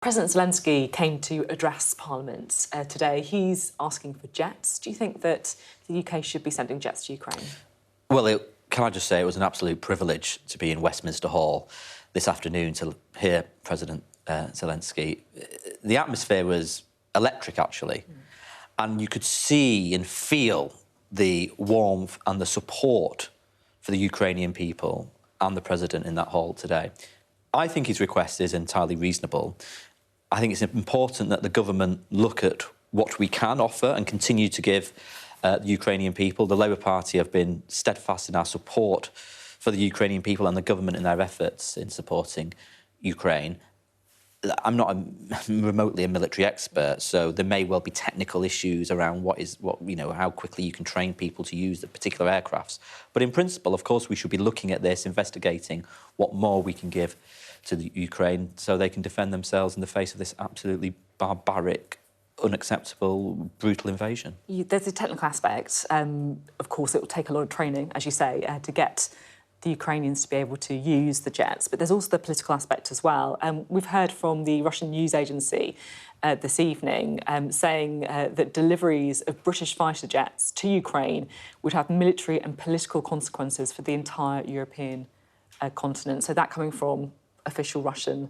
President Zelensky came to address Parliament today. He's asking for jets. Do you think that the UK should be sending jets to Ukraine? Well, can I just say it was an absolute privilege to be in Westminster Hall this afternoon to hear President Zelensky. The atmosphere was electric, actually, and you could see and feel the warmth and the support for the Ukrainian people and the President in that hall today. I think his request is entirely reasonable. I think it's important that the government look at what we can offer and continue to give the Ukrainian people. The Labour Party have been steadfast in our support for the Ukrainian people and the government in their efforts in supporting Ukraine. I'm not remotely a military expert, so there may well be technical issues around how quickly you can train people to use the particular aircrafts. But in principle, of course, we should be looking at this, investigating what more we can give to the Ukraine so they can defend themselves in the face of this absolutely barbaric, unacceptable, brutal invasion. There's a technical aspect. Of course, it will take a lot of training, as you say, to get the Ukrainians to be able to use the jets, but there's also the political aspect as well. We've heard from the Russian news agency this evening saying that deliveries of British fighter jets to Ukraine would have military and political consequences for the entire European continent. So that coming from official Russian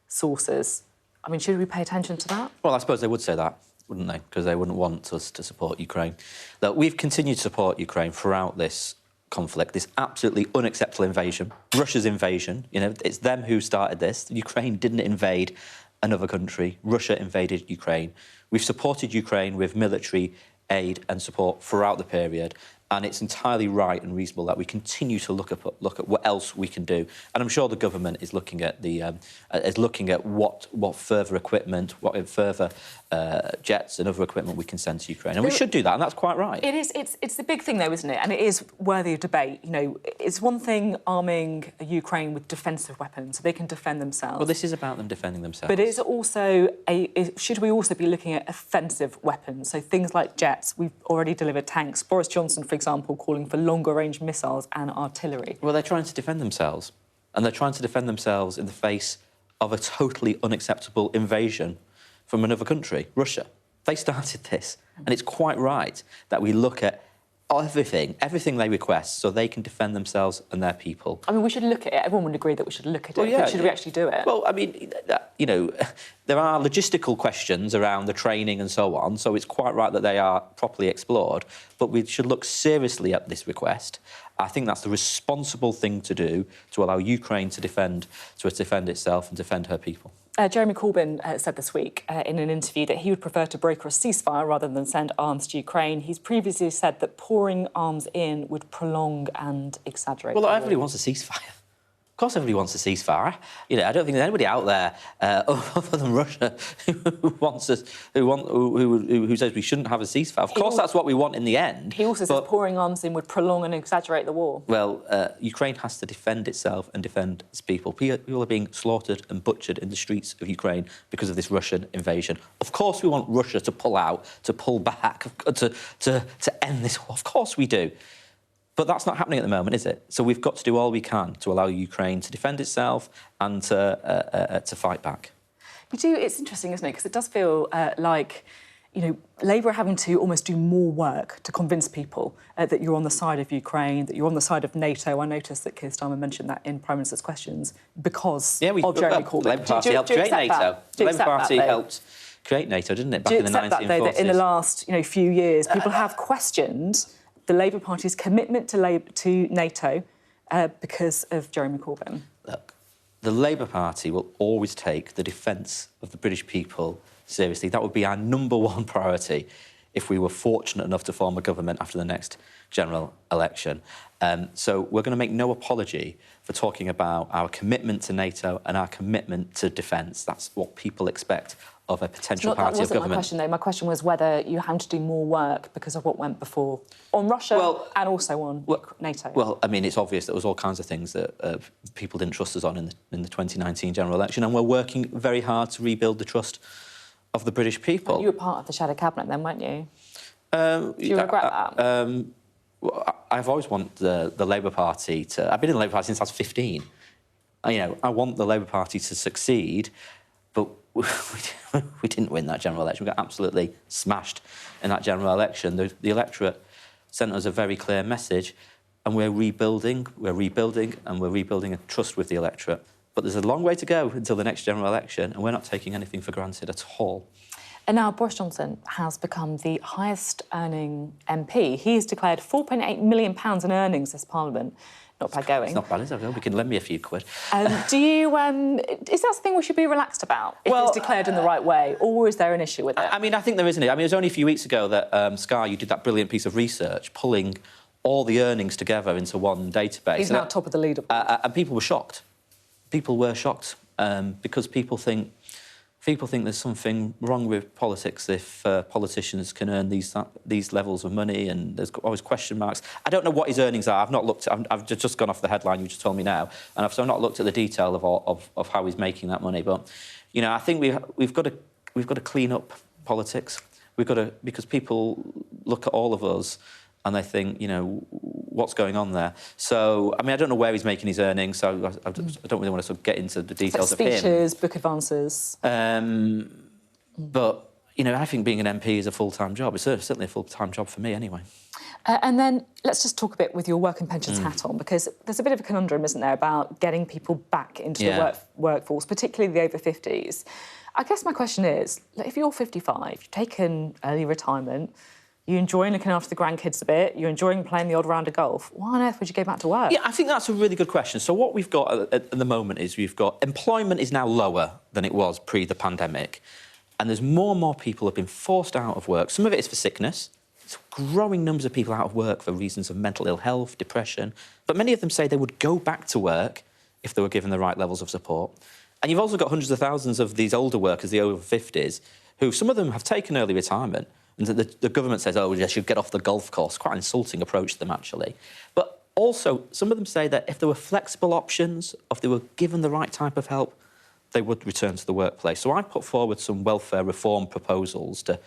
sources. I mean, should we pay attention to that? Well, I suppose they would say that, wouldn't they? Because they wouldn't want us to support Ukraine. Look, we've continued to support Ukraine throughout this conflict, this absolutely unacceptable invasion, Russia's invasion. You know, it's them who started this. Ukraine didn't invade another country. Russia invaded Ukraine. We've supported Ukraine with military aid and support throughout the period, and it's entirely right and reasonable that we continue to look at what else we can do. And I'm sure the government is looking at what further equipment, what further jets and other equipment we can send to Ukraine, and we should do that, and that's quite right. It is. It's the big thing, though, isn't it? And it is worthy of debate. You know, it's one thing arming Ukraine with defensive weapons so they can defend themselves. Well, this is about them defending themselves. But it's also should we also be looking at offensive weapons? So things like jets. We've already delivered tanks. Boris Johnson, for example, calling for longer-range missiles and artillery. Well, they're trying to defend themselves, and they're trying to defend themselves in the face of a totally unacceptable invasion from another country, Russia. They started this, and it's quite right that we look at everything they request so they can defend themselves and their people. I mean, we should look at it. Everyone would agree that we should look at it. Yeah, should we actually do it? Well, I mean, you know, there are logistical questions around the training and so on, so it's quite right that they are properly explored, but we should look seriously at this request. I think that's the responsible thing to do to allow Ukraine to defend itself and defend her people. Jeremy Corbyn said this week in an interview that he would prefer to broker a ceasefire rather than send arms to Ukraine. He's previously said that pouring arms in would prolong and exaggerate. Well, everybody wants a ceasefire. Of course, everybody wants a ceasefire. You know, I don't think there's anybody out there other than Russia who says we shouldn't have a ceasefire. Of course, that's what we want in the end. He also says pouring arms in would prolong and exaggerate the war. Well, Ukraine has to defend itself and defend its people. People are being slaughtered and butchered in the streets of Ukraine because of this Russian invasion. Of course, we want Russia to pull out, to pull back, to end this war. Of course, we do. But that's not happening at the moment, is it? So we've got to do all we can to allow Ukraine to defend itself and to fight back. It's interesting, isn't it? Because it does feel like, you know, Labour are having to almost do more work to convince people that you're on the side of Ukraine, that you're on the side of NATO. I noticed that Keir Starmer mentioned that in Prime Minister's questions because of Jeremy Corbyn. The Labour Party helped create NATO. The Labour Party helped create NATO, didn't it, back in the 1940s? Do you accept that, though, that in the last few years, people have questioned the Labour Party's commitment to NATO because of Jeremy Corbyn? Look, the Labour Party will always take the defence of the British people seriously. That would be our number one priority if we were fortunate enough to form a government after the next general election. So we're going to make no apology for talking about our commitment to NATO and our commitment to defence. That's what people expect of a potential party of government. That wasn't my question, though. My question was whether you have to do more work because of what went before on Russia and also on NATO. Well, I mean, it's obvious there was all kinds of things that people didn't trust us on in the 2019 general election, and we're working very hard to rebuild the trust of the British people. You were part of the shadow cabinet then, weren't you? Do you regret that? Well, I've always wanted the Labour Party to... I've been in the Labour Party since I was 15. I want the Labour Party to succeed, but we didn't win that general election. We got absolutely smashed in that general election. The electorate sent us a very clear message, and we're rebuilding, and we're rebuilding a trust with the electorate. But there's a long way to go until the next general election, and we're not taking anything for granted at all. And now Boris Johnson has become the highest earning MP. He has declared £4.8 million in earnings this Parliament. Not bad going. It's not bad, is it? We can lend me a few quid. Is that something we should be relaxed about, if it's declared in the right way, or is there an issue with it? I mean, I think there isn't it. I mean, it was only a few weeks ago that Sky, you did that brilliant piece of research, pulling all the earnings together into one database. He's now top of the leaderboard. And people were shocked. People were shocked because people think there's something wrong with politics if politicians can earn these levels of money, and there's always question marks. I don't know what his earnings are. I've not looked. I've just gone off the headline you just told me now, and I've not looked at the detail of how he's making that money. But you know, I think we've got to clean up politics. Because people look at all of us and they think, you know, what's going on there? So, I mean, I don't know where he's making his earnings, so I don't really want to sort of get into the details of him. Speeches, book advances. But, you know, I think being an MP is a full-time job. It's certainly a full-time job for me anyway. And then let's just talk a bit with your work and pensions hat on, because there's a bit of a conundrum, isn't there, about getting people back into the workforce, particularly the over 50s. I guess my question is, if you're 55, you've taken early retirement, you're enjoying looking after the grandkids a bit, you're enjoying playing the odd round of golf, why on earth would you go back to work? Yeah, I think that's a really good question. So what we've got at the moment is employment is now lower than it was pre the pandemic, and there's more and more people have been forced out of work. Some of it is for sickness. It's growing numbers of people out of work for reasons of mental ill health, depression, but many of them say they would go back to work if they were given the right levels of support. And you've also got hundreds of thousands of these older workers, the over 50s, who some of them have taken early retirement. And the government says, oh, they should get off the golf course. Quite an insulting approach to them, actually. But also, some of them say that if there were flexible options, if they were given the right type of help, they would return to the workplace. So I put forward some welfare reform proposals to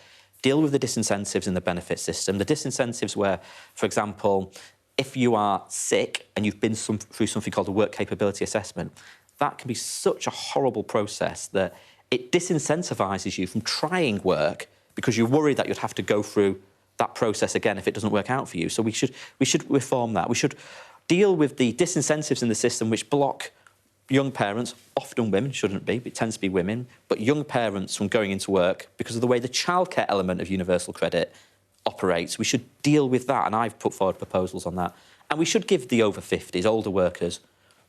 deal with the disincentives in the benefit system. The disincentives where, for example, if you are sick and you've been through something called a work capability assessment, that can be such a horrible process that it disincentivises you from trying work because you're worried that you'd have to go through that process again if it doesn't work out for you. So we should reform that. We should deal with the disincentives in the system which block young parents, often women, shouldn't be, but it tends to be women, but young parents from going into work because of the way the childcare element of universal credit operates. We should deal with that, and I've put forward proposals on that. And we should give the over 50s, older workers,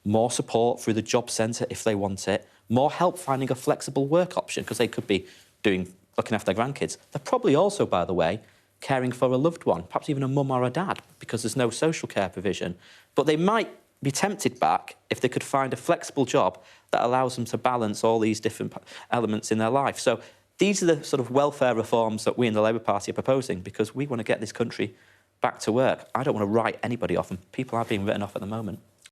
more support through the job centre if they want it, more help finding a flexible work option, because they could be looking after their grandkids. They're probably also, by the way, caring for a loved one, perhaps even a mum or a dad, because there's no social care provision. But they might be tempted back if they could find a flexible job that allows them to balance all these different elements in their life. So these are the sort of welfare reforms that we in the Labour Party are proposing, because we want to get this country back to work. I don't want to write anybody off, and people are being written off at the moment.